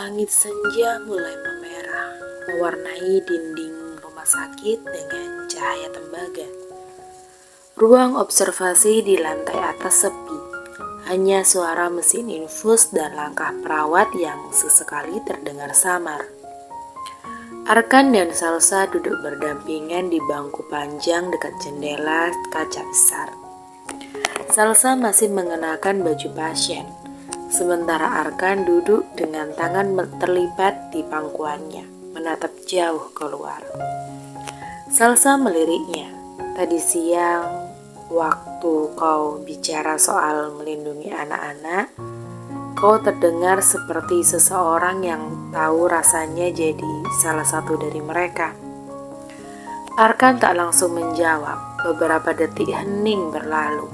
Langit senja mulai memerah, mewarnai dinding rumah sakit dengan cahaya tembaga. Ruang observasi di lantai atas sepi, hanya suara mesin infus dan langkah perawat yang sesekali terdengar samar. Arkan dan Salsa duduk berdampingan di bangku panjang dekat jendela kaca besar. Salsa masih mengenakan baju pasien, sementara Arkan duduk dengan tangan terlipat di pangkuannya, menatap jauh keluar. Salsa meliriknya. Tadi siang, waktu kau bicara soal melindungi anak-anak, kau terdengar seperti seseorang yang tahu rasanya jadi salah satu dari mereka. Arkan tak langsung menjawab. Beberapa detik hening berlalu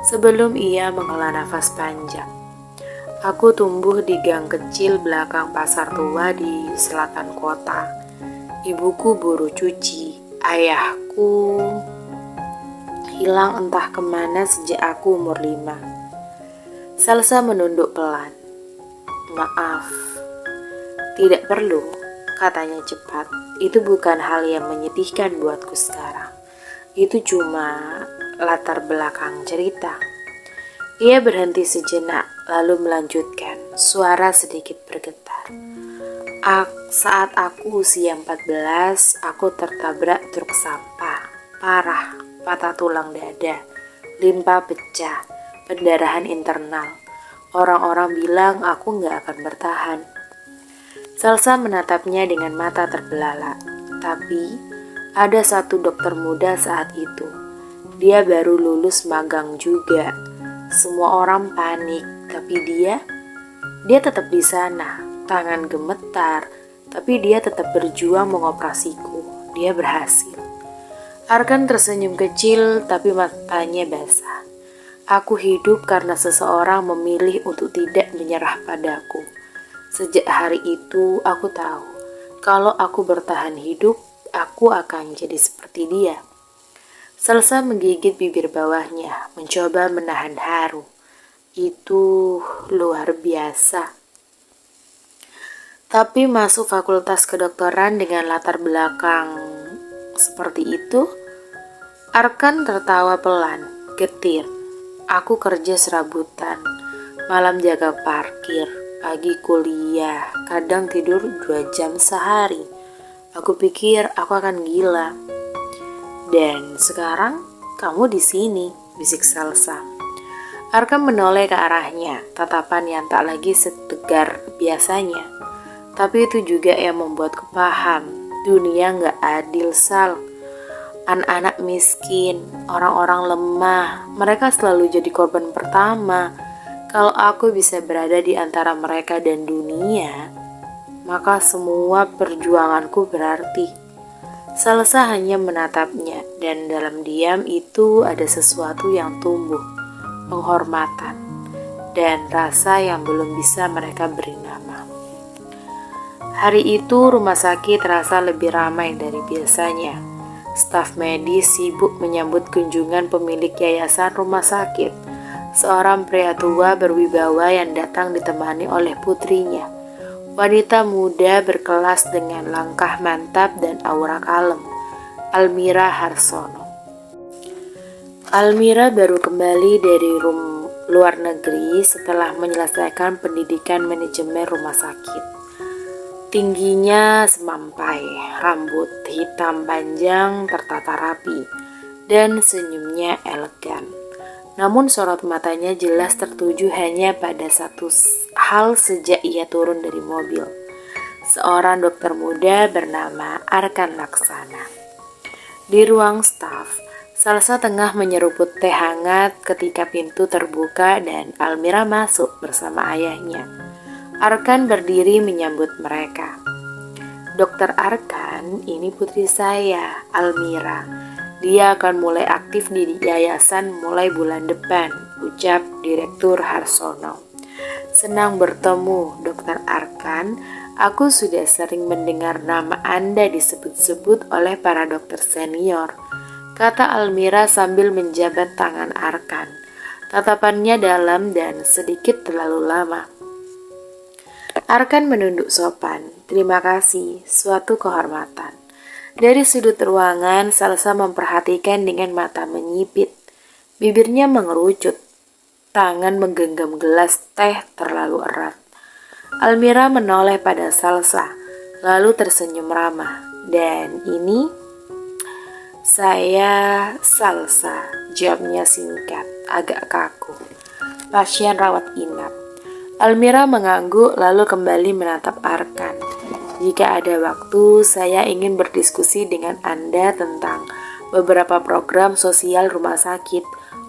sebelum ia menghela nafas panjang. Aku tumbuh di gang kecil belakang pasar tua di selatan kota. Ibuku buruh cuci. Ayahku hilang entah kemana sejak aku umur 5. Salsa menunduk pelan. Maaf. Tidak perlu, katanya cepat. Itu bukan hal yang menyedihkan buatku sekarang. Itu cuma latar belakang cerita. Ia berhenti sejenak, lalu melanjutkan, suara sedikit bergetar. Saat aku usia 14, aku tertabrak truk sampah. Parah, patah tulang dada, limpa pecah, pendarahan internal. Orang-orang bilang aku gak akan bertahan. Salsa menatapnya dengan mata terbelalak. Tapi ada satu dokter muda saat itu. Dia baru lulus magang juga. Semua orang panik, tapi dia tetap di sana. Tangan gemetar, tapi dia tetap berjuang mengoperasiku. Dia berhasil. Arkan tersenyum kecil, tapi matanya basah. Aku hidup karena seseorang memilih untuk tidak menyerah padaku. Sejak hari itu, aku tahu kalau aku bertahan hidup, aku akan jadi seperti dia. Salsa menggigit bibir bawahnya, mencoba menahan haru. Itu luar biasa. Tapi masuk fakultas kedokteran dengan latar belakang seperti itu? Arkan tertawa pelan, getir. Aku kerja serabutan, malam jaga parkir, pagi kuliah, kadang tidur 2 jam sehari. Aku pikir aku akan gila. Dan sekarang kamu di sini, bisik Salsa. Arkan menoleh ke arahnya, tatapan yang tak lagi setegar biasanya. Tapi itu juga yang membuatku paham, dunia gak adil, Sal. Anak-anak miskin, orang-orang lemah, mereka selalu jadi korban pertama. Kalau aku bisa berada di antara mereka dan dunia, maka semua perjuanganku berarti. Salsa hanya menatapnya, dan dalam diam itu ada sesuatu yang tumbuh, penghormatan, dan rasa yang belum bisa mereka beri nama. Hari itu rumah sakit terasa lebih ramai dari biasanya. Staf medis sibuk menyambut kunjungan pemilik yayasan rumah sakit, seorang pria tua berwibawa yang datang ditemani oleh putrinya. Wanita muda berkelas dengan langkah mantap dan aura kalem, Almira Harsono. Almira baru kembali dari luar negeri setelah menyelesaikan pendidikan manajemen rumah sakit. Tingginya semampai, rambut hitam panjang tertata rapi, dan senyumnya elegan. Namun sorot matanya jelas tertuju hanya pada satu hal sejak ia turun dari mobil. Seorang dokter muda bernama Arkan Laksana. Di ruang staf, Salsa tengah menyeruput teh hangat ketika pintu terbuka dan Almira masuk bersama ayahnya. Arkan berdiri menyambut mereka. Dokter Arkan, ini putri saya, Almira. Dia akan mulai aktif di yayasan mulai bulan depan, ucap Direktur Harsono. Senang bertemu, Dokter Arkan. Aku sudah sering mendengar nama Anda disebut-sebut oleh para dokter senior, kata Almira sambil menjabat tangan Arkan. Tatapannya dalam dan sedikit terlalu lama. Arkan menunduk sopan. Terima kasih, suatu kehormatan. Dari sudut ruangan, Salsa memperhatikan dengan mata menyipit. Bibirnya mengerucut. Tangan menggenggam gelas teh terlalu erat. Almira menoleh pada Salsa, lalu tersenyum ramah. Dan ini, saya Salsa, jawabnya singkat, agak kaku. Pasien rawat inap. Almira mengangguk lalu kembali menatap Arkan. Jika ada waktu, saya ingin berdiskusi dengan Anda tentang beberapa program sosial rumah sakit.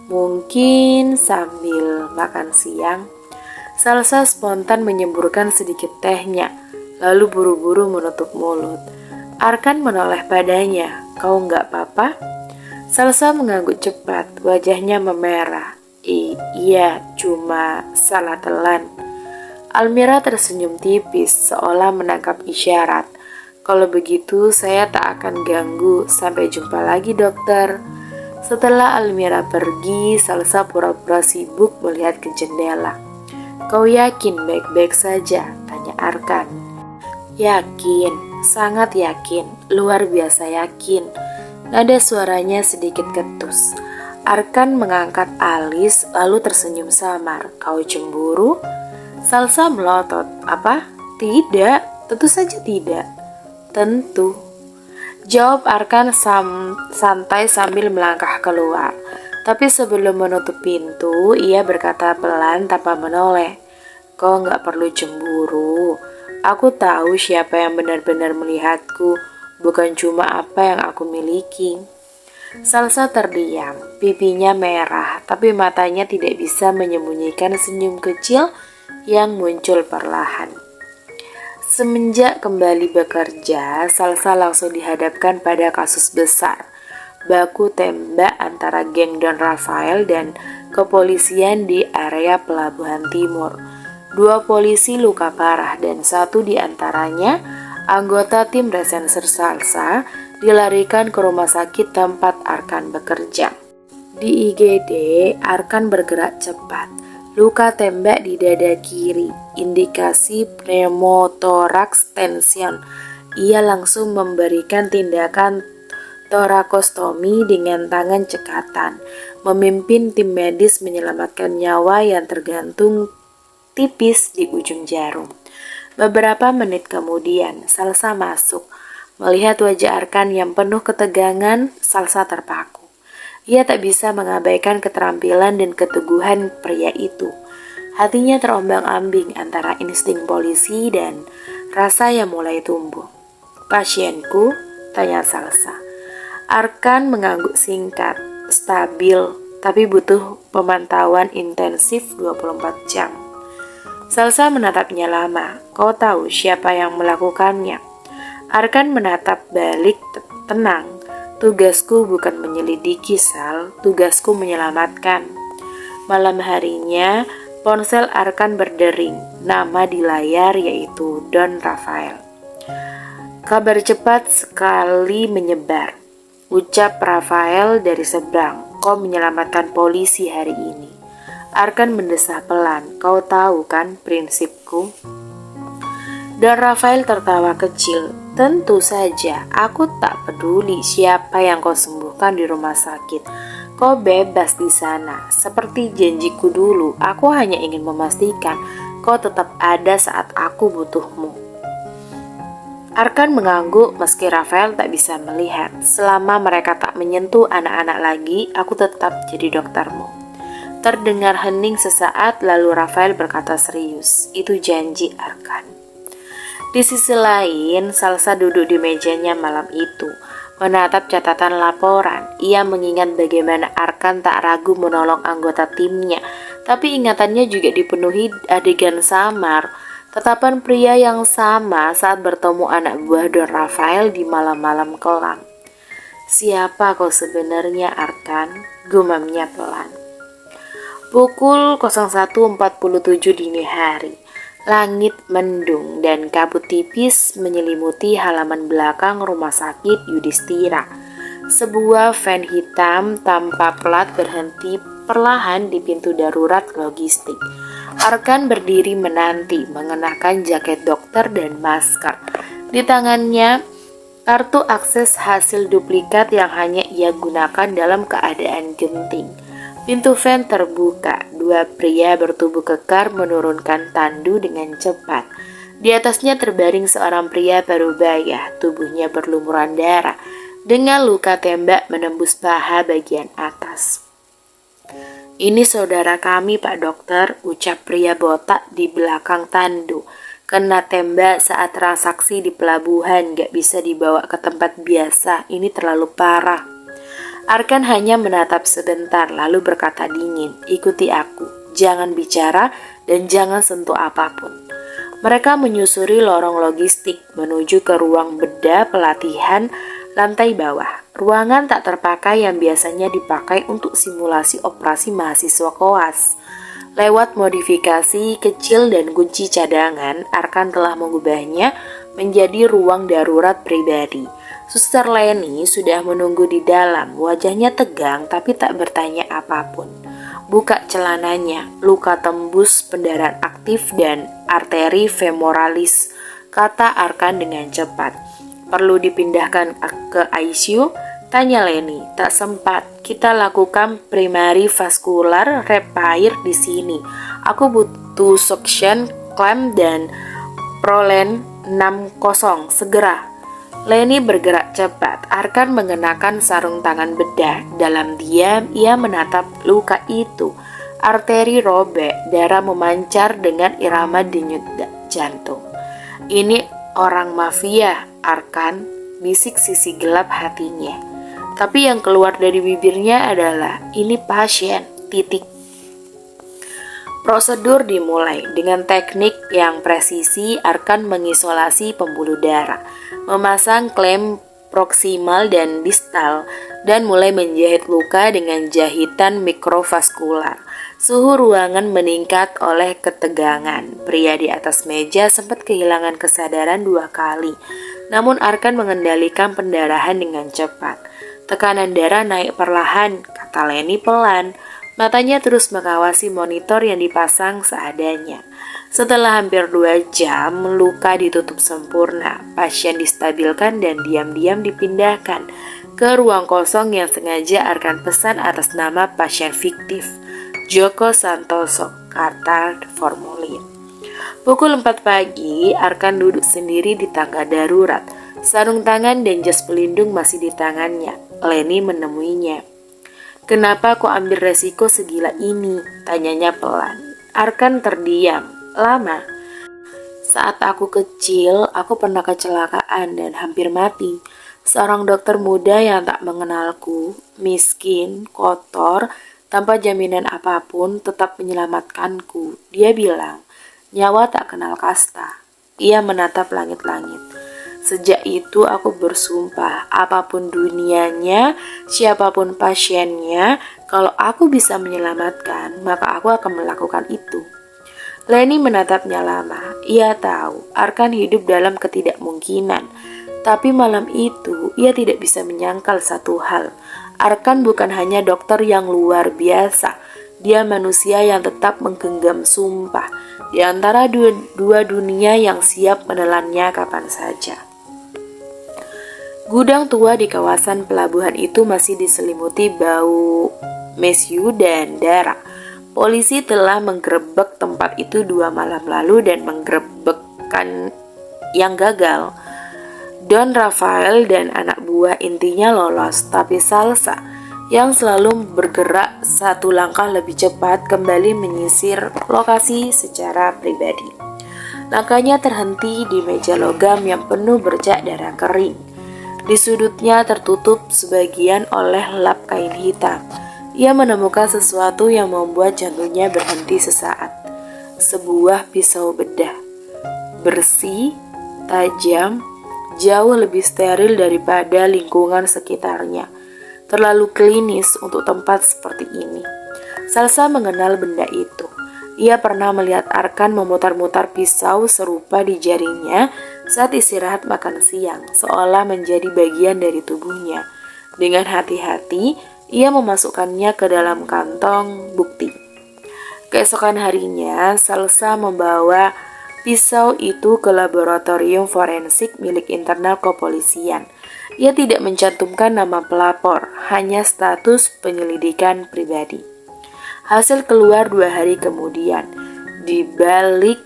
Mungkin sambil makan siang. Salsa spontan menyemburkan sedikit tehnya, lalu buru-buru menutup mulut. Arkan menoleh padanya. Kau nggak apa-apa? Salsa mengangguk cepat, wajahnya memerah. Iya, cuma salah telan. Almira tersenyum tipis, seolah menangkap isyarat. Kalau begitu, saya tak akan ganggu. Sampai jumpa lagi, dokter. Setelah Almira pergi, Salsa pura-pura sibuk melihat ke jendela. Kau yakin baik-baik saja? Tanya Arkan. Yakin, sangat yakin, luar biasa yakin. Nada suaranya sedikit ketus. Arkan mengangkat alis lalu tersenyum samar. Kau cemburu? Salsa melotot. Apa? Tidak, tentu saja tidak. Tentu. Jawab Arkan santai sambil melangkah keluar. Tapi sebelum menutup pintu, ia berkata pelan tanpa menoleh. Kau nggak perlu cemburu. Aku tahu siapa yang benar-benar melihatku, bukan cuma apa yang aku miliki. Salsa terdiam, pipinya merah, tapi matanya tidak bisa menyembunyikan senyum kecil yang muncul perlahan. Semenjak kembali bekerja, Salsa langsung dihadapkan pada kasus besar, baku tembak antara geng Don Rafael dan kepolisian di area Pelabuhan Timur. 2 polisi luka parah dan 1 diantaranya, anggota tim reserse Salsa, dilarikan ke rumah sakit tempat Arkan bekerja. Di IGD, Arkan bergerak cepat. Luka tembak di dada kiri, indikasi pneumotoraks tension. Ia langsung memberikan tindakan torakostomi dengan tangan cekatan, memimpin tim medis menyelamatkan nyawa yang tergantung tipis di ujung jarum. Beberapa menit kemudian, Salsa masuk. Melihat wajah Arkan yang penuh ketegangan, Salsa terpaku. Ia tak bisa mengabaikan keterampilan dan keteguhan pria itu. Hatinya terombang-ambing antara insting polisi dan rasa yang mulai tumbuh. Pasienku? Tanya Salsa. Arkan mengangguk singkat, stabil, tapi butuh pemantauan intensif 24 jam. Salsa menatapnya lama. Kau tahu siapa yang melakukannya? Arkan menatap balik tenang. Tugasku bukan menyelidiki, Sal. Tugasku menyelamatkan. Malam harinya, ponsel Arkan berdering. Nama di layar yaitu Don Rafael. Kabar cepat sekali menyebar. Ucap Rafael dari seberang. Kau menyelamatkan polisi hari ini. Arkan mendesah pelan. Kau tahu kan prinsipku? Don Rafael tertawa kecil. Tentu saja, aku tak peduli siapa yang kau sembuhkan di rumah sakit. Kau bebas di sana. Seperti janjiku dulu, aku hanya ingin memastikan kau tetap ada saat aku butuhmu. Arkan mengangguk meski Rafael tak bisa melihat. Selama mereka tak menyentuh anak-anak lagi, aku tetap jadi doktermu. Terdengar hening sesaat lalu Rafael berkata serius. Itu janji, Arkan. Di sisi lain, Salsa duduk di mejanya malam itu, menatap catatan laporan. Ia mengingat bagaimana Arkan tak ragu menolong anggota timnya, tapi ingatannya juga dipenuhi adegan samar, tatapan pria yang sama saat bertemu anak buah Don Rafael di malam-malam kelam. Siapa kau sebenarnya, Arkan? Gumamnya pelan. Pukul 01.47 dini hari. Langit mendung dan kabut tipis menyelimuti halaman belakang rumah sakit Yudhistira. Sebuah van hitam tanpa plat berhenti perlahan di pintu darurat logistik. Arkan berdiri menanti, mengenakan jaket dokter dan masker. Di tangannya, kartu akses hasil duplikat yang hanya ia gunakan dalam keadaan genting. Pintu van terbuka, dua pria bertubuh kekar menurunkan tandu dengan cepat. Di atasnya terbaring seorang pria parubaya, tubuhnya berlumuran darah, dengan luka tembak menembus paha bagian atas. "Ini saudara kami, Pak Dokter," ucap pria botak di belakang tandu. "Kena tembak saat transaksi di pelabuhan, gak bisa dibawa ke tempat biasa, ini terlalu parah." Arkan hanya menatap sebentar lalu berkata dingin, "Ikuti aku, jangan bicara dan jangan sentuh apapun." Mereka menyusuri lorong logistik menuju ke ruang bedah pelatihan lantai bawah. Ruangan tak terpakai yang biasanya dipakai untuk simulasi operasi mahasiswa koas. Lewat modifikasi kecil dan kunci cadangan, Arkan telah mengubahnya menjadi ruang darurat pribadi. Suster Leni sudah menunggu di dalam, wajahnya tegang tapi tak bertanya apapun. Buka celananya, luka tembus pendarahan aktif dan arteri femoralis, kata Arkan dengan cepat. "Perlu dipindahkan ke ICU?" tanya Leni. "Tak sempat, kita lakukan primary vascular repair di sini. Aku butuh suction clamp dan Prolen 60, segera." Leni bergerak cepat. Arkan mengenakan sarung tangan bedah. Dalam diam, ia menatap luka itu. Arteri robek, darah memancar dengan irama denyut jantung. "Ini orang mafia, Arkan," bisik sisi gelap hatinya. Tapi yang keluar dari bibirnya adalah, "Ini pasien, titik." Prosedur dimulai. Dengan teknik yang presisi, Arkan mengisolasi pembuluh darah, memasang klem proksimal dan distal, dan mulai menjahit luka dengan jahitan mikrovaskular. Suhu ruangan meningkat oleh ketegangan. Pria di atas meja sempat kehilangan kesadaran 2 kali. Namun Arkan mengendalikan pendarahan dengan cepat. "Tekanan darah naik perlahan," kata Leni pelan. Matanya terus mengawasi monitor yang dipasang seadanya. Setelah hampir 2 jam, luka ditutup sempurna. Pasien distabilkan dan diam-diam dipindahkan ke ruang kosong yang sengaja Arkan pesan atas nama pasien fiktif, Joko Santoso, kata formulir. Pukul 4 pagi, Arkan duduk sendiri di tangga darurat. Sarung tangan dan jas pelindung masih di tangannya. Leni menemuinya. "Kenapa kau ambil resiko segila ini?" tanyanya pelan. Arkan terdiam. "Lama. Saat aku kecil, aku pernah kecelakaan dan hampir mati. Seorang dokter muda yang tak mengenalku, miskin, kotor, tanpa jaminan apapun, tetap menyelamatkanku. Dia bilang, nyawa tak kenal kasta." Ia menatap langit-langit. "Sejak itu aku bersumpah, apapun dunianya, siapapun pasiennya, kalau aku bisa menyelamatkan, maka aku akan melakukan itu." Leni menatapnya lama. Ia tahu Arkan hidup dalam ketidakmungkinan. Tapi malam itu, ia tidak bisa menyangkal satu hal. Arkan bukan hanya dokter yang luar biasa. Dia manusia yang tetap menggenggam sumpah di antara dua dunia yang siap menelannya kapan saja. Gudang tua di kawasan pelabuhan itu masih diselimuti bau mesyu dan darah. Polisi telah menggerebek tempat itu 2 malam lalu dan menggerebekkan yang gagal. Don Rafael dan anak buah intinya lolos, tapi Salsa yang selalu bergerak 1 langkah lebih cepat kembali menyisir lokasi secara pribadi. Langkahnya terhenti di meja logam yang penuh bercak darah kering. Di sudutnya tertutup sebagian oleh lap kain hitam. Ia menemukan sesuatu yang membuat jantungnya berhenti sesaat. Sebuah pisau bedah. Bersih, tajam, jauh lebih steril daripada lingkungan sekitarnya. Terlalu klinis untuk tempat seperti ini. Salsa mengenal benda itu. Ia pernah melihat Arkan memutar-mutar pisau serupa di jarinya saat istirahat makan siang, seolah menjadi bagian dari tubuhnya. Dengan hati-hati, ia memasukkannya ke dalam kantong bukti. Keesokan harinya, Salsa membawa pisau itu ke laboratorium forensik milik internal kepolisian. Ia tidak mencantumkan nama pelapor, hanya status penyelidikan pribadi. Hasil keluar 2 hari kemudian. Di balik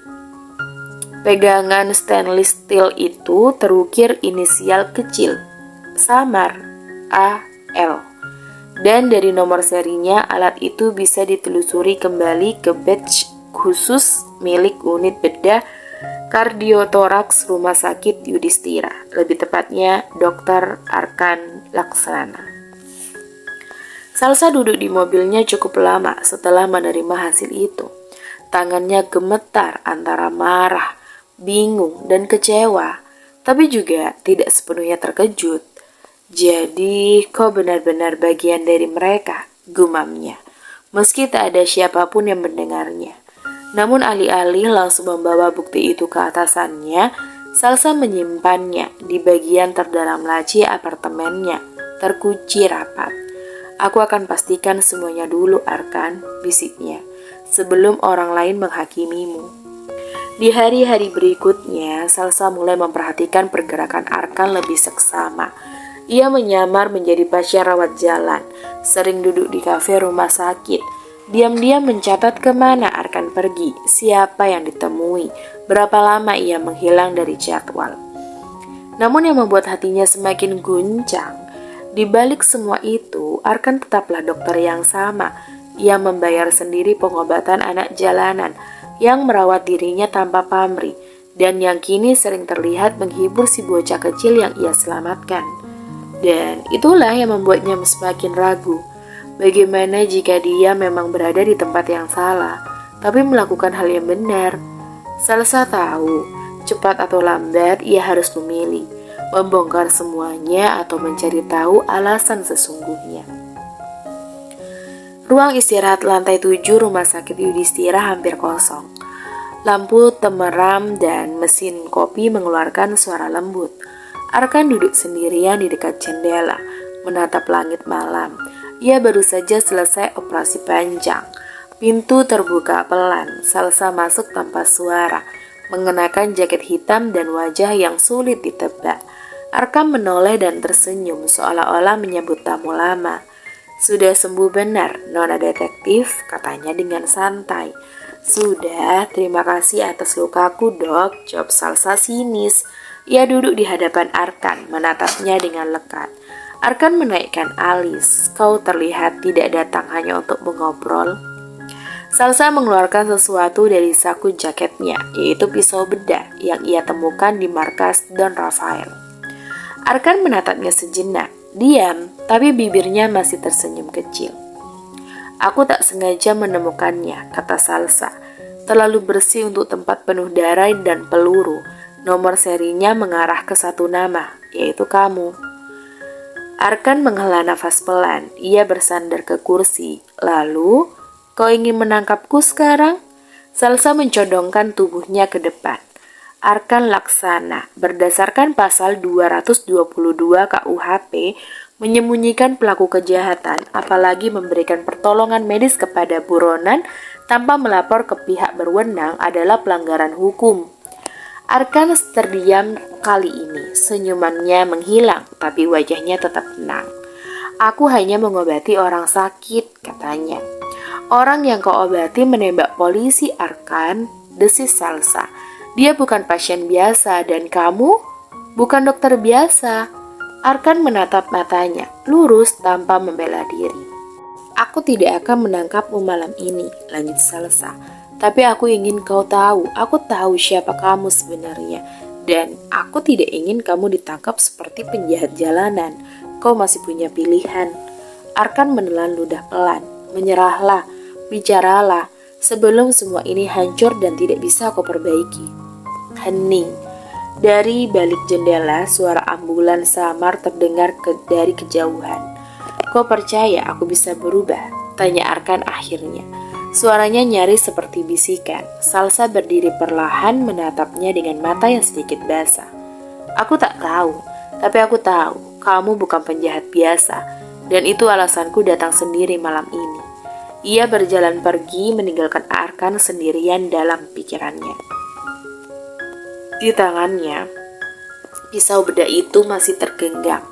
pegangan stainless steel itu terukir inisial kecil, samar, AL. Dan dari nomor serinya, alat itu bisa ditelusuri kembali ke batch khusus milik unit bedah kardiotoraks Rumah Sakit Yudhistira, lebih tepatnya Dr. Arkan Laksana. Salsa duduk di mobilnya cukup lama setelah menerima hasil itu. Tangannya gemetar antara marah, bingung, dan kecewa, tapi juga tidak sepenuhnya terkejut. Jadi, kau benar-benar bagian dari mereka, gumamnya, meski tak ada siapapun yang mendengarnya. Namun alih-alih langsung membawa bukti itu ke atasannya, Salsa menyimpannya di bagian terdalam laci apartemennya, terkunci rapat. Aku akan pastikan semuanya dulu, Arkan, bisiknya, sebelum orang lain menghakimimu. Di hari-hari berikutnya, Salsa mulai memperhatikan pergerakan Arkan lebih seksama. Ia menyamar menjadi pasien rawat jalan, sering duduk di kafe rumah sakit, diam-diam mencatat kemana Arkan pergi, siapa yang ditemui, berapa lama ia menghilang dari jadwal. Namun yang membuat hatinya semakin guncang, di balik semua itu, Arkan tetaplah dokter yang sama. Ia membayar sendiri pengobatan anak jalanan yang merawat dirinya tanpa pamrih, dan yang kini sering terlihat menghibur si bocah kecil yang ia selamatkan. Dan itulah yang membuatnya semakin ragu. Bagaimana jika dia memang berada di tempat yang salah, tapi melakukan hal yang benar? Salsa tahu, cepat atau lambat ia harus memilih, membongkar semuanya atau mencari tahu alasan sesungguhnya. Ruang istirahat lantai 7 Rumah Sakit Yudhistira hampir kosong. Lampu temeram dan mesin kopi mengeluarkan suara lembut. Arkan duduk sendirian di dekat jendela, menatap langit malam. Ia baru saja selesai operasi panjang. Pintu terbuka pelan, Salsa masuk tanpa suara, mengenakan jaket hitam dan wajah yang sulit ditebak. Arkan menoleh dan tersenyum seolah-olah menyambut tamu lama. "Sudah sembuh benar, Nona Detektif," katanya dengan santai. "Sudah, terima kasih atas lukaku, Dok," jawab Salsa sinis. Ia duduk di hadapan Arkan, menatapnya dengan lekat. Arkan menaikkan alis. "Kau terlihat tidak datang hanya untuk mengobrol." Salsa mengeluarkan sesuatu dari saku jaketnya, yaitu pisau bedah yang ia temukan di markas Don Rafael. Arkan menatapnya sejenak, diam, tapi bibirnya masih tersenyum kecil. "Aku tak sengaja menemukannya," kata Salsa. "Terlalu bersih untuk tempat penuh darah dan peluru. Nomor serinya mengarah ke satu nama, yaitu kamu." Arkan menghela nafas pelan. Ia bersandar ke kursi. "Lalu, kau ingin menangkapku sekarang?" Salsa mencodongkan tubuhnya ke depan. "Arkan Laksana, berdasarkan pasal 222 KUHP, menyembunyikan pelaku kejahatan, apalagi memberikan pertolongan medis kepada buronan tanpa melapor ke pihak berwenang adalah pelanggaran hukum." Arkan terdiam kali ini, senyumannya menghilang, tapi wajahnya tetap tenang. "Aku hanya mengobati orang sakit," katanya. "Orang yang kau obati menembak polisi, Arkan," desis Salsa. "Dia bukan pasien biasa dan kamu bukan dokter biasa." Arkan menatap matanya, lurus tanpa membela diri. "Aku tidak akan menangkapmu malam ini," lanjut Salsa. "Tapi aku ingin kau tahu, aku tahu siapa kamu sebenarnya. Dan aku tidak ingin kamu ditangkap seperti penjahat jalanan. Kau masih punya pilihan." Arkan menelan ludah pelan. "Menyerahlah, bicaralah, sebelum semua ini hancur dan tidak bisa kau perbaiki." Hening. Dari balik jendela, suara ambulans samar terdengar dari kejauhan. "Kau percaya aku bisa berubah?" tanya Arkan akhirnya. Suaranya nyaris seperti bisikan. Salsa berdiri perlahan menatapnya dengan mata yang sedikit basah. "Aku tak tahu, tapi aku tahu kamu bukan penjahat biasa, dan itu alasanku datang sendiri malam ini." Ia berjalan pergi meninggalkan Arkan sendirian dalam pikirannya. Di tangannya, pisau bedah itu masih tergenggam.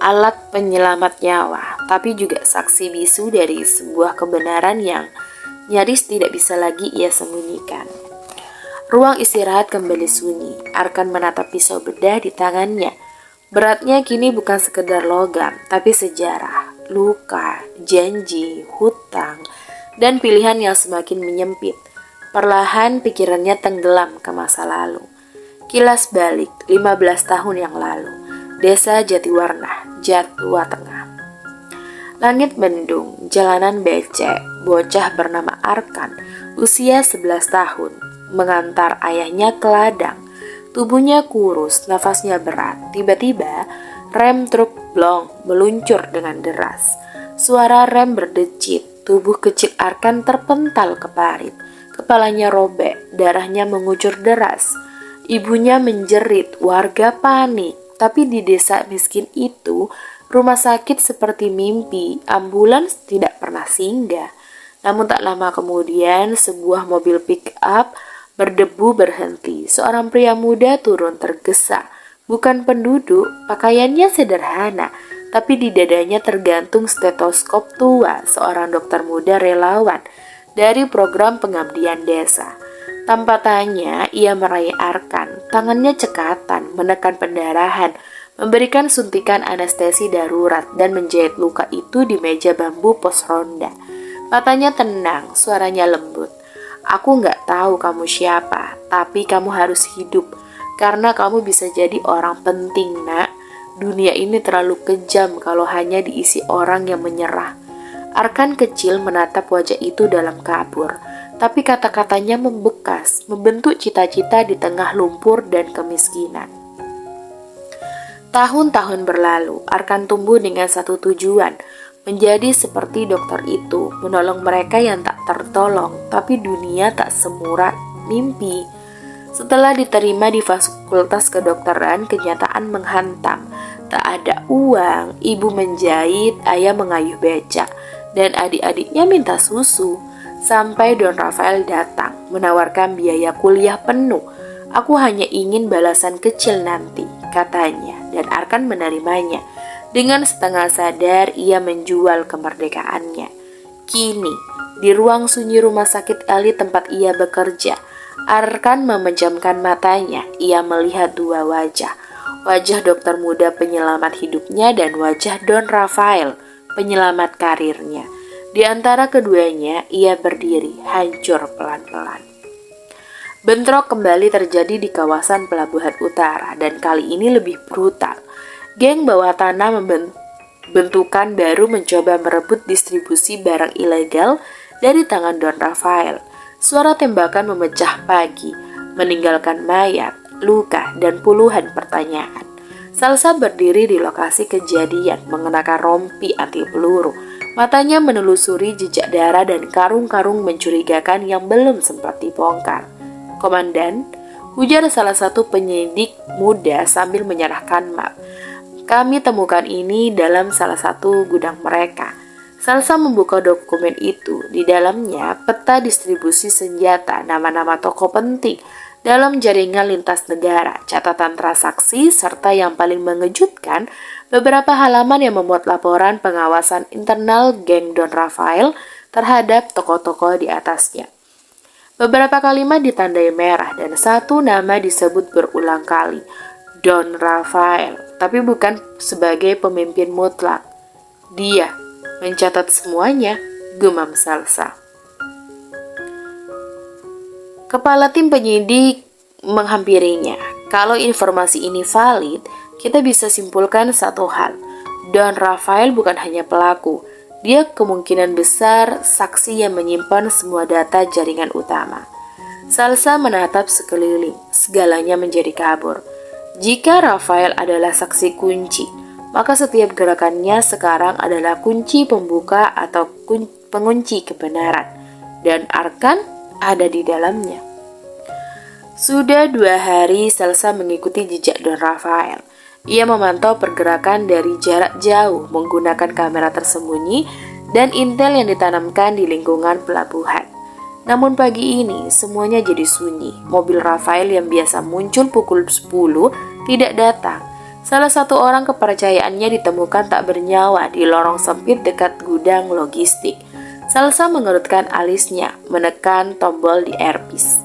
Alat penyelamat nyawa, tapi juga saksi bisu dari sebuah kebenaran yang nyaris tidak bisa lagi ia sembunyikan. Ruang istirahat kembali sunyi. Arkan menatap pisau bedah di tangannya. Beratnya kini bukan sekedar logam, tapi sejarah, luka, janji, hutang, dan pilihan yang semakin menyempit. Perlahan pikirannya tenggelam ke masa lalu. Kilas balik 15 tahun yang lalu. Desa Jatiwarna, Jawa Tengah. Langit mendung, jalanan becek, bocah bernama Arkan, usia 11 tahun, mengantar ayahnya ke ladang. Tubuhnya kurus, nafasnya berat. Tiba-tiba, rem truk blong meluncur dengan deras. Suara rem berdecit, tubuh kecil Arkan terpental ke parit. Kepalanya robek, darahnya mengucur deras. Ibunya menjerit, warga panik. Tapi di desa miskin itu, rumah sakit seperti mimpi, ambulans tidak pernah singgah. Namun tak lama kemudian, sebuah mobil pick-up berdebu berhenti. Seorang pria muda turun tergesa. Bukan penduduk, pakaiannya sederhana, tapi di dadanya tergantung stetoskop tua, seorang dokter muda relawan dari program pengabdian desa. Tanpa tanya, ia meraih Arkan, tangannya cekatan, menekan pendarahan, memberikan suntikan anestesi darurat, dan menjahit luka itu di meja bambu pos ronda. Matanya tenang, suaranya lembut. Aku nggak tahu kamu siapa, tapi kamu harus hidup, karena kamu bisa jadi orang penting, nak. Dunia ini terlalu kejam kalau hanya diisi orang yang menyerah. Arkan kecil menatap wajah itu dalam kabur, tapi kata-katanya membekas, membentuk cita-cita di tengah lumpur dan kemiskinan. Tahun-tahun berlalu, Arkan tumbuh dengan satu tujuan, menjadi seperti dokter itu, menolong mereka yang tak tertolong, tapi dunia tak semurah mimpi. Setelah diterima di Fakultas Kedokteran, kenyataan menghantam. Tak ada uang, ibu menjahit, ayah mengayuh becak, dan adik-adiknya minta susu. Sampai Don Rafael datang, menawarkan biaya kuliah penuh. Aku hanya ingin balasan kecil nanti, katanya, dan Arkan menerimanya. Dengan setengah sadar, ia menjual kemerdekaannya. Kini, di ruang sunyi rumah sakit Eli tempat ia bekerja, Arkan memejamkan matanya. Ia melihat dua wajah. Wajah dokter muda penyelamat hidupnya dan wajah Don Rafael, penyelamat karirnya. Di antara keduanya, ia berdiri, hancur pelan-pelan. Bentrok kembali terjadi di kawasan Pelabuhan Utara, dan kali ini lebih brutal. Geng bawah tanah bentukan baru mencoba merebut distribusi barang ilegal dari tangan Don Rafael. Suara tembakan memecah pagi, meninggalkan mayat, luka, dan puluhan pertanyaan. Salsa berdiri di lokasi kejadian, mengenakan rompi anti peluru. Matanya menelusuri jejak darah dan karung-karung mencurigakan yang belum sempat dibongkar. Komandan, ujar salah satu penyidik muda sambil menyerahkan map. Kami temukan ini dalam salah satu gudang mereka. Salsa membuka dokumen itu. Di dalamnya peta distribusi senjata, nama-nama tokoh penting dalam jaringan lintas negara, catatan transaksi, serta yang paling mengejutkan, beberapa halaman yang memuat laporan pengawasan internal geng Don Rafael terhadap tokoh-tokoh di atasnya. Beberapa kalimat ditandai merah dan satu nama disebut berulang kali, Don Rafael, tapi bukan sebagai pemimpin mutlak. Dia mencatat semuanya, gumam Salsa. Kepala tim penyidik menghampirinya. Kalau informasi ini valid, kita bisa simpulkan satu hal. Don Rafael bukan hanya pelaku, dia kemungkinan besar saksi yang menyimpan semua data jaringan utama. Salsa menatap sekeliling, segalanya menjadi kabur. Jika Rafael adalah saksi kunci, maka setiap gerakannya sekarang adalah kunci pembuka atau pengunci kebenaran. Dan Arkan ada di dalamnya. Sudah 2 hari Salsa mengikuti jejak Don Rafael. Ia memantau pergerakan dari jarak jauh menggunakan kamera tersembunyi dan intel yang ditanamkan di lingkungan pelabuhan. Namun pagi ini semuanya jadi sunyi. Mobil Rafael yang biasa muncul pukul 10 tidak datang. Salah satu orang kepercayaannya ditemukan tak bernyawa di lorong sempit dekat gudang logistik. Salsa mengerutkan alisnya, menekan tombol di earpiece.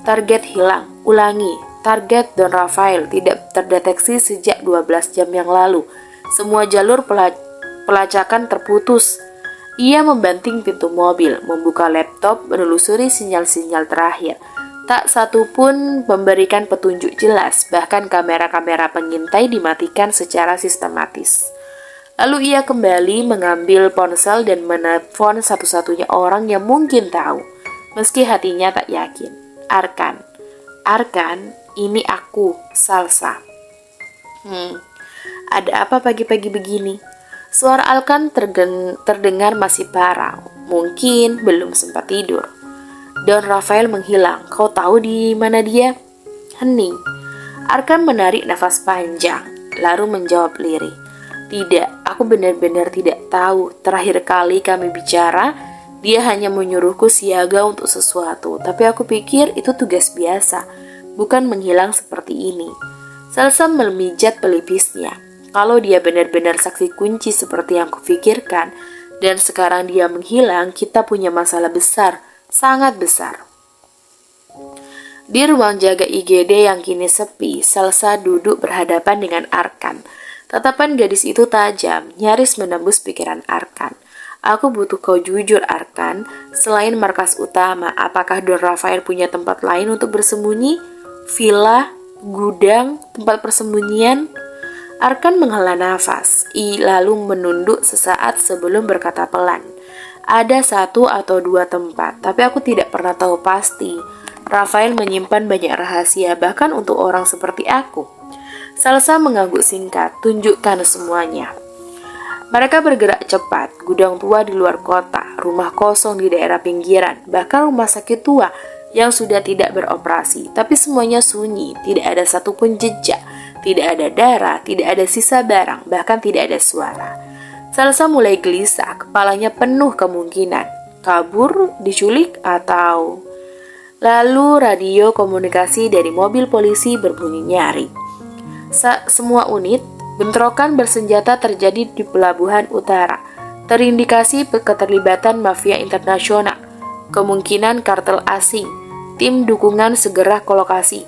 Target hilang. Ulangi. Target Don Rafael tidak terdeteksi sejak 12 jam yang lalu. Semua jalur pelacakan terputus. Ia membanting pintu mobil, membuka laptop, menelusuri sinyal-sinyal terakhir. Tak satu pun memberikan petunjuk jelas, bahkan kamera-kamera pengintai dimatikan secara sistematis. Lalu ia kembali mengambil ponsel dan menelpon satu-satunya orang yang mungkin tahu, meski hatinya tak yakin. Arkan. Arkan, ini aku, Salsa. Ada apa pagi-pagi begini? Suara Arkan terdengar masih parau. Mungkin belum sempat tidur. Don Rafael menghilang. Kau tahu di mana dia? Hening. Arkan menarik nafas panjang, lalu menjawab lirih. Tidak, aku benar-benar tidak tahu. Terakhir kali kami bicara, dia hanya menyuruhku siaga untuk sesuatu. Tapi aku pikir itu tugas biasa, bukan menghilang seperti ini. Salsa memijat pelipisnya. Kalau dia benar-benar saksi kunci seperti yang kupikirkan, dan sekarang dia menghilang, kita punya masalah besar, sangat besar. Di ruang jaga IGD yang kini sepi, Salsa duduk berhadapan dengan Arkan. Tatapan gadis itu tajam, nyaris menembus pikiran Arkan. Aku butuh kau jujur, Arkan. Selain markas utama, apakah Don Rafael punya tempat lain untuk bersembunyi? Villa, gudang, tempat persembunyian? Arkan menghela nafas, lalu menunduk sesaat sebelum berkata pelan. Ada 1 atau 2 tempat, tapi aku tidak pernah tahu pasti. Rafael menyimpan banyak rahasia, bahkan untuk orang seperti aku. Salsa mengangguk singkat, tunjukkan semuanya. Mereka bergerak cepat, gudang tua di luar kota, rumah kosong di daerah pinggiran, bahkan rumah sakit tua yang sudah tidak beroperasi. Tapi semuanya sunyi, tidak ada satupun jejak, tidak ada darah, tidak ada sisa barang, bahkan tidak ada suara. Salsa mulai gelisah, kepalanya penuh kemungkinan. Kabur, diculik, atau... Lalu radio komunikasi dari mobil polisi berbunyi nyaring. Semua unit, bentrokan bersenjata terjadi di pelabuhan utara. Terindikasi keterlibatan mafia internasional, kemungkinan kartel asing. Tim dukungan segera ke lokasi.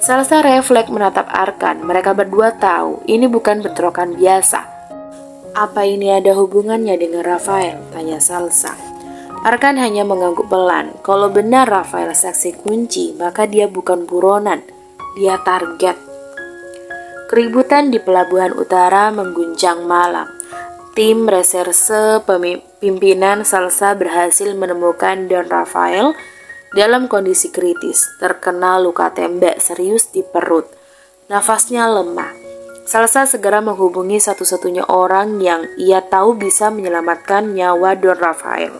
Salsa refleks menatap Arkan. Mereka berdua tahu ini bukan bentrokan biasa. Apa ini ada hubungannya dengan Rafael? Tanya Salsa. Arkan hanya mengangguk pelan. Kalau benar Rafael saksi kunci, maka dia bukan buronan. Dia target. Keributan di pelabuhan utara mengguncang malam. Tim reserse pimpinan Salsa berhasil menemukan Don Rafael dalam kondisi kritis, terkena luka tembak serius di perut. Nafasnya lemah. Salsa segera menghubungi satu-satunya orang yang ia tahu bisa menyelamatkan nyawa Don Rafael.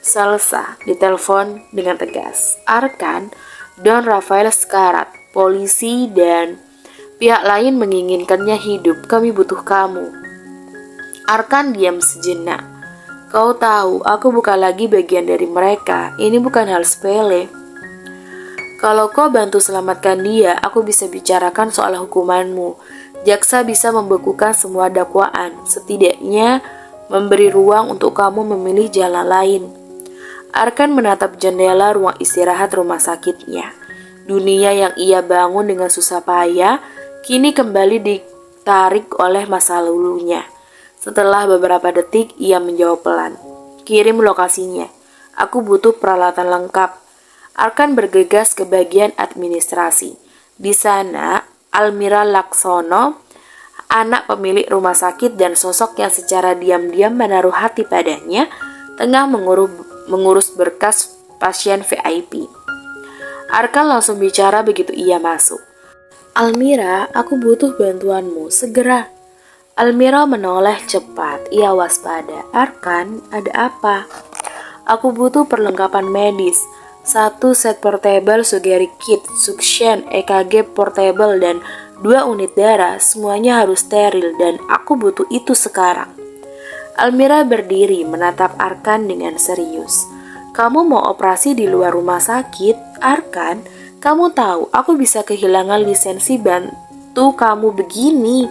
Salsa ditelepon dengan tegas. Arkan, Don Rafael sekarat. Polisi dan pihak lain menginginkannya hidup. Kami butuh kamu. Arkan diam sejenak. Kau tahu, aku bukan lagi bagian dari mereka. Ini bukan hal sepele. Kalau kau bantu selamatkan dia, aku bisa bicarakan soal hukumanmu. Jaksa bisa membekukan semua dakwaan. Setidaknya memberi ruang untuk kamu memilih jalan lain. Arkan menatap jendela ruang istirahat rumah sakitnya. Dunia yang ia bangun dengan susah payah kini kembali ditarik oleh masa lalunya. Setelah beberapa detik, ia menjawab pelan. Kirim lokasinya. Aku butuh peralatan lengkap. Arkan bergegas ke bagian administrasi. Di sana, Almira Laksono, anak pemilik rumah sakit dan sosok yang secara diam-diam menaruh hati padanya, tengah mengurus berkas pasien VIP. Arkan langsung bicara begitu ia masuk. Almira, aku butuh bantuanmu, segera. Almira menoleh cepat, ia waspada. Arkan, ada apa? Aku butuh perlengkapan medis. 1 set portable sugary kit, suction, EKG portable, dan 2 unit darah. Semuanya harus steril dan aku butuh itu sekarang. Almira berdiri menatap Arkan dengan serius. Kamu mau operasi di luar rumah sakit, Arkan? Kamu tahu aku bisa kehilangan lisensi bantu kamu begini.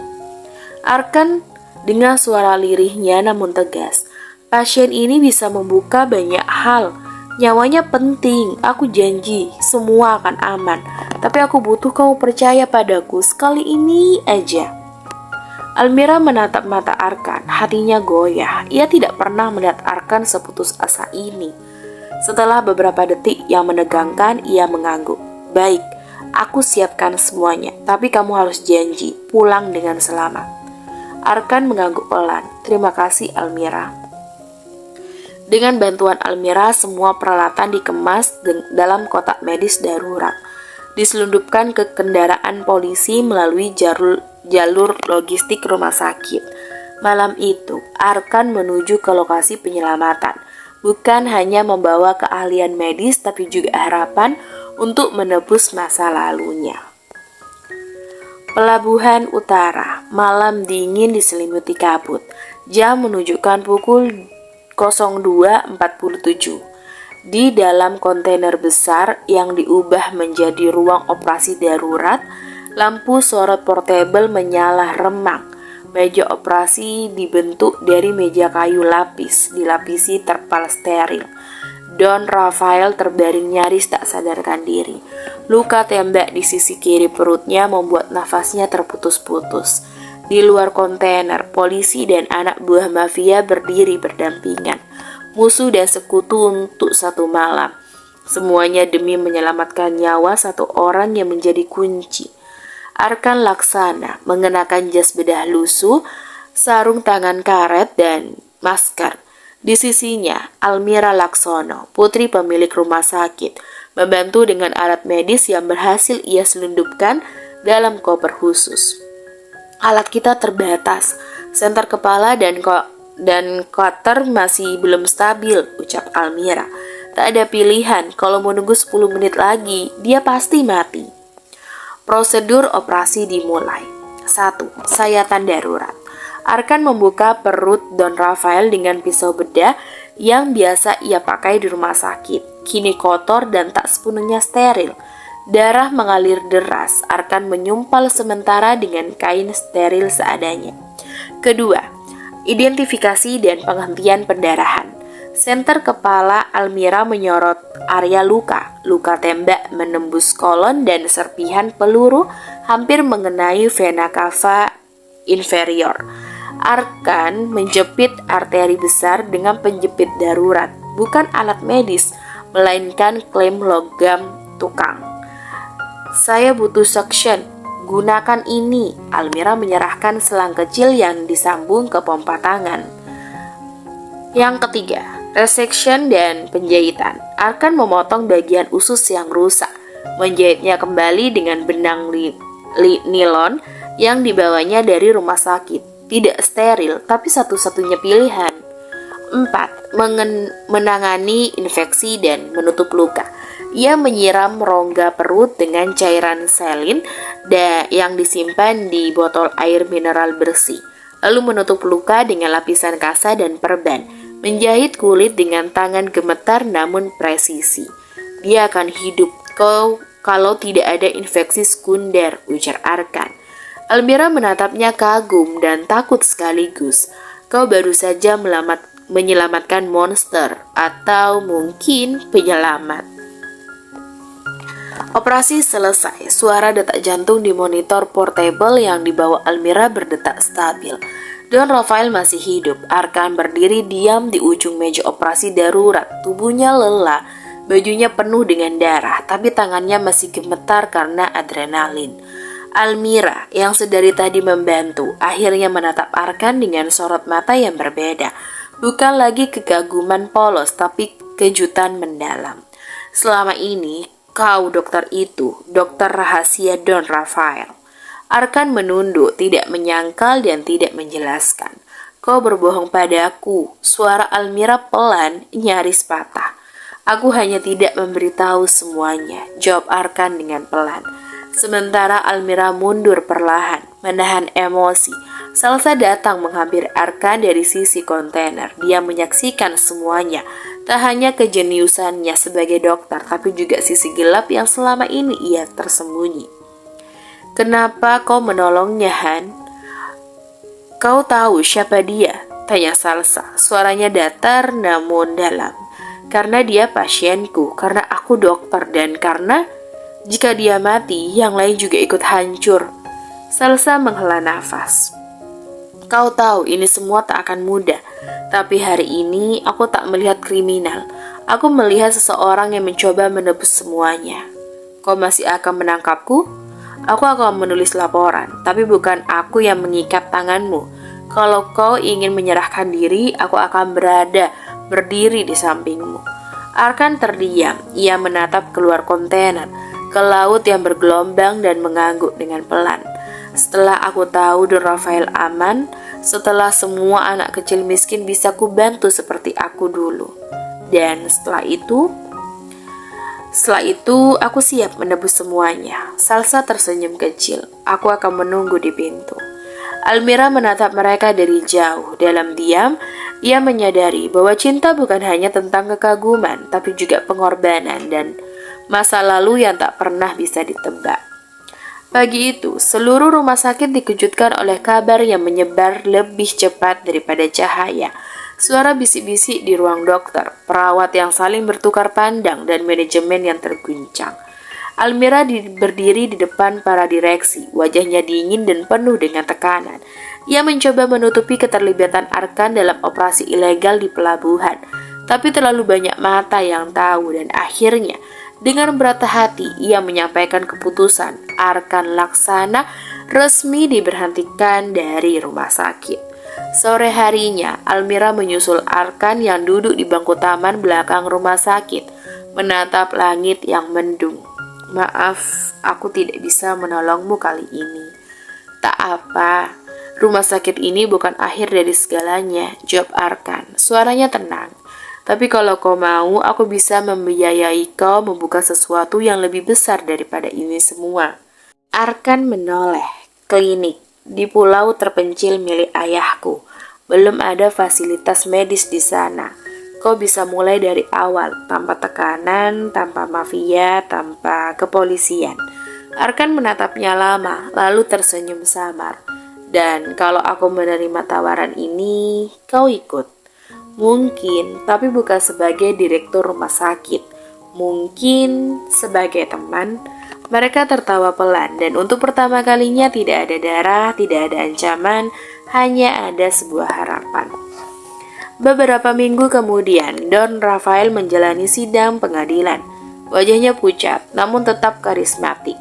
Arkan dengan suara lirihnya namun tegas. Pasien ini bisa membuka banyak hal. Nyawanya penting, aku janji semua akan aman. Tapi aku butuh kamu percaya padaku sekali ini aja. Almira menatap mata Arkan, hatinya goyah. Ia tidak pernah melihat Arkan seputus asa ini. Setelah beberapa detik yang menegangkan, ia mengangguk. Baik, aku siapkan semuanya, tapi kamu harus janji pulang dengan selamat. Arkan mengangguk pelan. Terima kasih, Almira. Dengan bantuan Almira, semua peralatan dikemas dalam kotak medis darurat. Diselundupkan ke kendaraan polisi melalui jalur logistik rumah sakit. Malam itu, Arkan menuju ke lokasi penyelamatan. Bukan hanya membawa keahlian medis, tapi juga harapan untuk menebus masa lalunya. Pelabuhan Utara, malam dingin diselimuti kabut. Jam menunjukkan pukul 02.47. Di dalam kontainer besar yang diubah menjadi ruang operasi darurat, lampu sorot portable menyala remang. Meja operasi dibentuk dari meja kayu lapis, dilapisi terpal steril. Don Rafael terbaring nyaris tak sadarkan diri. Luka tembak di sisi kiri perutnya membuat nafasnya terputus-putus. Di luar kontainer, polisi dan anak buah mafia berdiri berdampingan. Musuh dan sekutu untuk satu malam. Semuanya demi menyelamatkan nyawa satu orang yang menjadi kunci. Arkan Laksana mengenakan jas bedah lusuh, sarung tangan karet, dan masker. Di sisinya, Almira Laksono, putri pemilik rumah sakit, membantu dengan alat medis yang berhasil ia selundupkan dalam koper khusus. Alat kita terbatas, senter kepala dan cutter masih belum stabil, ucap Almira. Tak ada pilihan, kalau menunggu 10 menit lagi, dia pasti mati. Prosedur operasi dimulai. 1. Sayatan darurat. Arkan membuka perut Don Rafael dengan pisau bedah yang biasa ia pakai di rumah sakit. Kini kotor dan tak sepenuhnya steril. Darah mengalir deras. Arkan menyumpal sementara dengan kain steril seadanya. Kedua, identifikasi dan penghentian pendarahan. Senter kepala Almira menyorot area luka. Luka tembak menembus kolon dan serpihan peluru hampir mengenai vena cava inferior. Arkan menjepit arteri besar dengan penjepit darurat, bukan alat medis, melainkan klaim logam tukang. Saya butuh suction, gunakan ini. Almira menyerahkan selang kecil yang disambung ke pompa tangan. Yang ketiga, resection dan penjahitan. Arkan memotong bagian usus yang rusak, menjahitnya kembali dengan benang nilon yang dibawanya dari rumah sakit. Tidak steril, tapi satu-satunya pilihan. 4. Menangani infeksi dan menutup luka. Ia menyiram rongga perut dengan cairan selin yang disimpan di botol air mineral bersih. Lalu menutup luka dengan lapisan kasa dan perban. Menjahit kulit dengan tangan gemetar namun presisi. Dia akan hidup kalau tidak ada infeksi sekunder, ujar Arkan. Almira menatapnya kagum dan takut sekaligus. Kau baru saja menyelamatkan monster atau mungkin penyelamat. Operasi selesai. Suara detak jantung di monitor portable yang dibawa Almira berdetak stabil. Don Rafael masih hidup. Arkan berdiri diam di ujung meja operasi darurat. Tubuhnya lelah, bajunya penuh dengan darah, tapi tangannya masih gemetar karena adrenalin. Almira yang sedari tadi membantu akhirnya menatap Arkan dengan sorot mata yang berbeda. Bukan lagi kekaguman polos, tapi kejutan mendalam. Selama ini, kau dokter itu, dokter rahasia Don Rafael. Arkan menunduk, tidak menyangkal dan tidak menjelaskan. Kau berbohong padaku. Suara Almira pelan, nyaris patah. Aku hanya tidak memberitahu semuanya, jawab Arkan dengan pelan. Sementara Almira mundur perlahan, menahan emosi. Salsa datang menghampiri Arkan dari sisi kontainer. Dia menyaksikan semuanya, tak hanya kejeniusannya sebagai dokter, tapi juga sisi gelap yang selama ini ia tersembunyi. "Kenapa kau menolongnya, Han? Kau tahu siapa dia?" tanya Salsa. Suaranya datar namun dalam. "Karena dia pasienku, karena aku dokter, dan karena jika dia mati, yang lain juga ikut hancur." Salsa menghela nafas. "Kau tahu ini semua tak akan mudah, tapi hari ini aku tak melihat kriminal. Aku melihat seseorang yang mencoba menebus semuanya." "Kau masih akan menangkapku?" "Aku akan menulis laporan, tapi bukan aku yang mengikat tanganmu. Kalau kau ingin menyerahkan diri, aku akan berdiri di sampingmu." Arkan terdiam. Ia menatap keluar kontainer, ke laut yang bergelombang dan mengangguk dengan pelan. "Setelah aku tahu Don Rafael aman, setelah semua anak kecil miskin bisa kubantu seperti aku dulu. Dan setelah itu aku siap menebus semuanya." Salsa tersenyum kecil. "Aku akan menunggu di pintu." Almira menatap mereka dari jauh. Dalam diam, ia menyadari bahwa cinta bukan hanya tentang kekaguman, tapi juga pengorbanan dan masa lalu yang tak pernah bisa ditebak. Pagi itu, seluruh rumah sakit dikejutkan oleh kabar yang menyebar lebih cepat daripada cahaya. Suara bisik-bisik di ruang dokter, perawat yang saling bertukar pandang, dan manajemen yang terguncang. Almira berdiri di depan para direksi, wajahnya dingin dan penuh dengan tekanan. Ia mencoba menutupi keterlibatan Arkan dalam operasi ilegal di pelabuhan, tapi terlalu banyak mata yang tahu, dan akhirnya dengan berat hati ia menyampaikan keputusan. Arkan Laksana resmi diberhentikan dari rumah sakit. Sore harinya, Almira menyusul Arkan yang duduk di bangku taman belakang rumah sakit, menatap langit yang mendung. "Maaf, aku tidak bisa menolongmu kali ini." "Tak apa, rumah sakit ini bukan akhir dari segalanya," jawab Arkan. Suaranya tenang. "Tapi kalau kau mau, aku bisa membiayai kau membuka sesuatu yang lebih besar daripada ini semua." Arkan menoleh. "Klinik di pulau terpencil milik ayahku. Belum ada fasilitas medis di sana. Kau bisa mulai dari awal, tanpa tekanan, tanpa mafia, tanpa kepolisian." Arkan menatapnya lama, lalu tersenyum samar. "Dan kalau aku menerima tawaran ini, kau ikut?" "Mungkin, tapi bukan sebagai direktur rumah sakit. Mungkin sebagai teman." Mereka tertawa pelan, dan untuk pertama kalinya tidak ada darah, tidak ada ancaman, hanya ada sebuah harapan. Beberapa minggu kemudian, Don Rafael menjalani sidang pengadilan. Wajahnya pucat, namun tetap karismatik.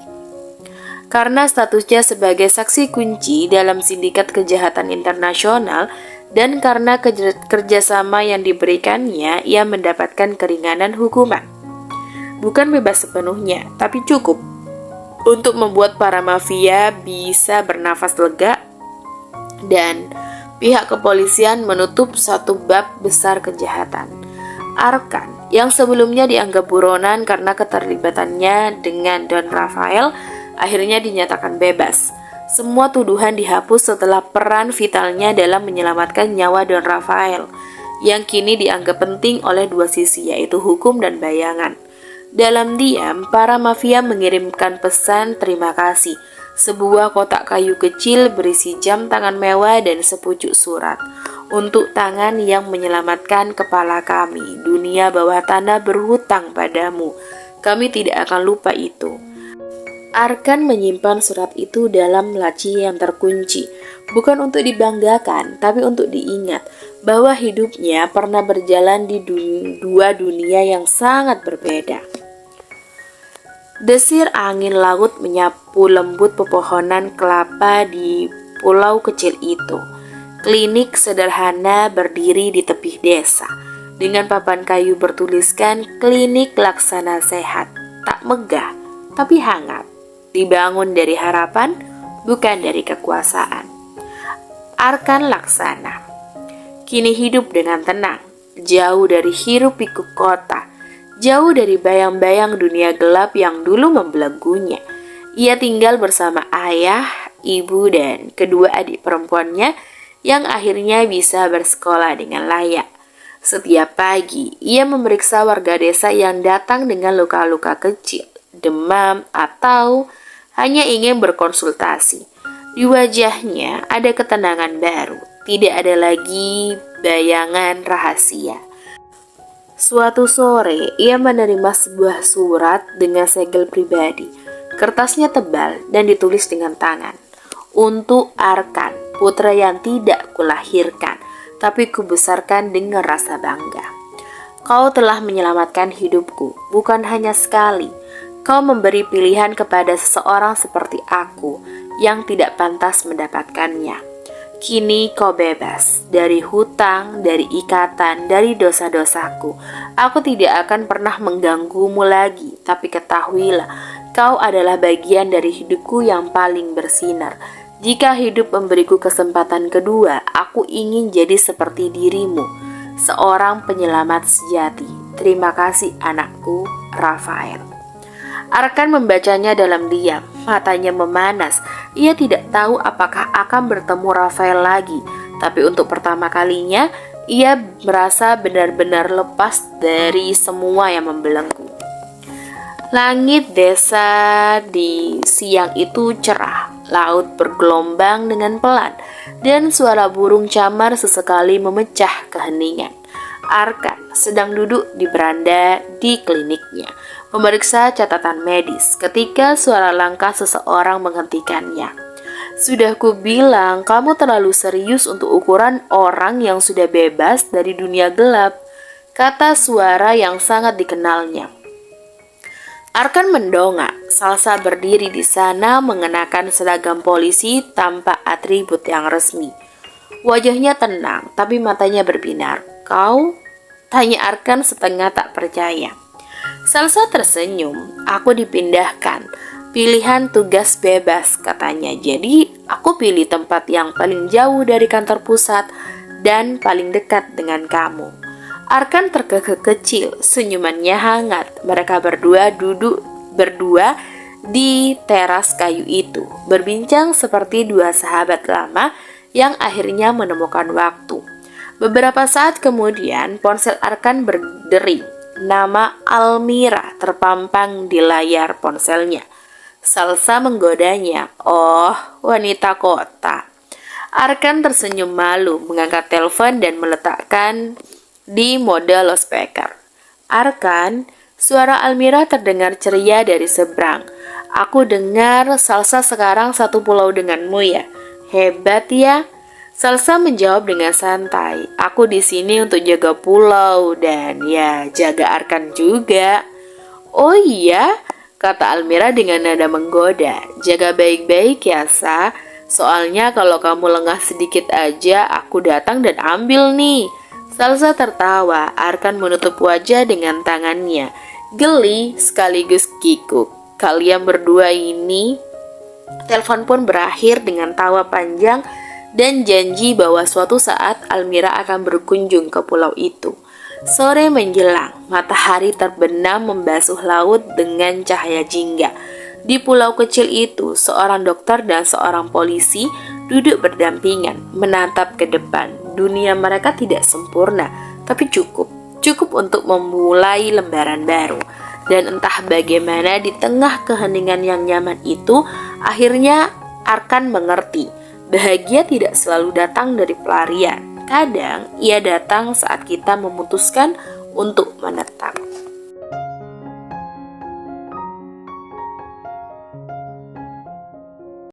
Karena statusnya sebagai saksi kunci dalam sindikat kejahatan internasional, dan karena kerjasama yang diberikannya, ia mendapatkan keringanan hukuman. Bukan bebas sepenuhnya, tapi cukup untuk membuat para mafia bisa bernafas lega dan pihak kepolisian menutup satu bab besar kejahatan. Arkan, yang sebelumnya dianggap buronan karena keterlibatannya dengan Don Rafael, akhirnya dinyatakan bebas. Semua tuduhan dihapus setelah peran vitalnya dalam menyelamatkan nyawa Don Rafael, yang kini dianggap penting oleh dua sisi, yaitu hukum dan bayangan. Dalam diam, para mafia mengirimkan pesan terima kasih, sebuah kotak kayu kecil berisi jam tangan mewah dan sepucuk surat. "Untuk tangan yang menyelamatkan kepala kami, dunia bawah tanah berhutang padamu. Kami tidak akan lupa itu." Arkan menyimpan surat itu dalam laci yang terkunci, bukan untuk dibanggakan, tapi untuk diingat bahwa hidupnya pernah berjalan di dua dunia yang sangat berbeda. Desir angin laut menyapu lembut pepohonan kelapa di pulau kecil itu. Klinik sederhana berdiri di tepi desa, dengan papan kayu bertuliskan Klinik Laksana Sehat. Tak megah, tapi hangat. Dibangun dari harapan, bukan dari kekuasaan. Arkan Laksana kini hidup dengan tenang, jauh dari hiruk-pikuk kota, jauh dari bayang-bayang dunia gelap yang dulu membelenggunya. Ia tinggal bersama ayah, ibu, dan kedua adik perempuannya yang akhirnya bisa bersekolah dengan layak. Setiap pagi, ia memeriksa warga desa yang datang dengan luka-luka kecil, demam, atau hanya ingin berkonsultasi. Di wajahnya ada ketenangan baru, tidak ada lagi bayangan rahasia. Suatu sore, ia menerima sebuah surat dengan segel pribadi. Kertasnya tebal dan ditulis dengan tangan. Untuk Arkan, putra yang tidak kulahirkan, tapi kubesarkan dengan rasa bangga. Kau telah menyelamatkan hidupku, bukan hanya sekali. Kau memberi pilihan kepada seseorang seperti aku yang tidak pantas mendapatkannya. Kini kau bebas dari hutang, dari ikatan, dari dosa-dosaku. Aku tidak akan pernah mengganggumu lagi, tapi ketahuilah, kau adalah bagian dari hidupku yang paling bersinar. Jika hidup memberiku kesempatan kedua, aku ingin jadi seperti dirimu, seorang penyelamat sejati. Terima kasih anakku, Rafael. Arkan membacanya dalam diam, matanya memanas. Ia tidak tahu apakah akan bertemu Rafael lagi, tapi untuk pertama kalinya ia merasa benar-benar lepas dari semua yang membelenggu. Langit desa di siang itu cerah, laut bergelombang dengan pelan, dan suara burung camar sesekali memecah keheningan. Arkan sedang duduk di beranda di kliniknya, memeriksa catatan medis ketika suara langkah seseorang menghentikannya. Sudah kubilang, kamu terlalu serius untuk ukuran orang yang sudah bebas dari dunia gelap, kata suara yang sangat dikenalnya. Arkan mendongak. Salsa berdiri di sana mengenakan seragam polisi tanpa atribut yang resmi. Wajahnya tenang, tapi matanya berbinar. Kau? Tanya Arkan setengah tak percaya. Salsa tersenyum. Aku dipindahkan. Pilihan tugas bebas, katanya. Jadi, aku pilih tempat yang paling jauh dari kantor pusat dan paling dekat dengan kamu. Arkan terkekeh kecil, senyumannya hangat. Mereka berdua duduk di teras kayu itu, berbincang seperti dua sahabat lama yang akhirnya menemukan waktu. Beberapa saat kemudian, ponsel Arkan berdering. Nama Almira terpampang di layar ponselnya. Salsa menggodanya. Oh, wanita kota. Arkan tersenyum malu, mengangkat telepon dan meletakkan di mode loudspeaker. Arkan, suara Almira terdengar ceria dari seberang. Aku dengar Salsa sekarang satu pulau denganmu ya. Hebat ya. Salsa menjawab dengan santai. Aku di sini untuk jaga pulau dan ya jaga Arkan juga. Oh iya, kata Almira dengan nada menggoda. Jaga baik-baik ya, Sa. Soalnya kalau kamu lengah sedikit aja, aku datang dan ambil nih. Salsa tertawa. Arkan menutup wajah dengan tangannya. Geli sekaligus kikuk. Kalian berdua ini. Telepon pun berakhir dengan tawa panjang dan janji bahwa suatu saat Almira akan berkunjung ke pulau itu. Sore menjelang, matahari terbenam membasuh laut dengan cahaya jingga. Di pulau kecil itu, seorang dokter dan seorang polisi duduk berdampingan, menatap ke depan. Dunia mereka tidak sempurna, tapi cukup untuk memulai lembaran baru. Dan entah bagaimana di tengah keheningan yang nyaman itu, akhirnya Arkan mengerti. Bahagia tidak selalu datang dari pelarian. Kadang ia datang saat kita memutuskan untuk menetap.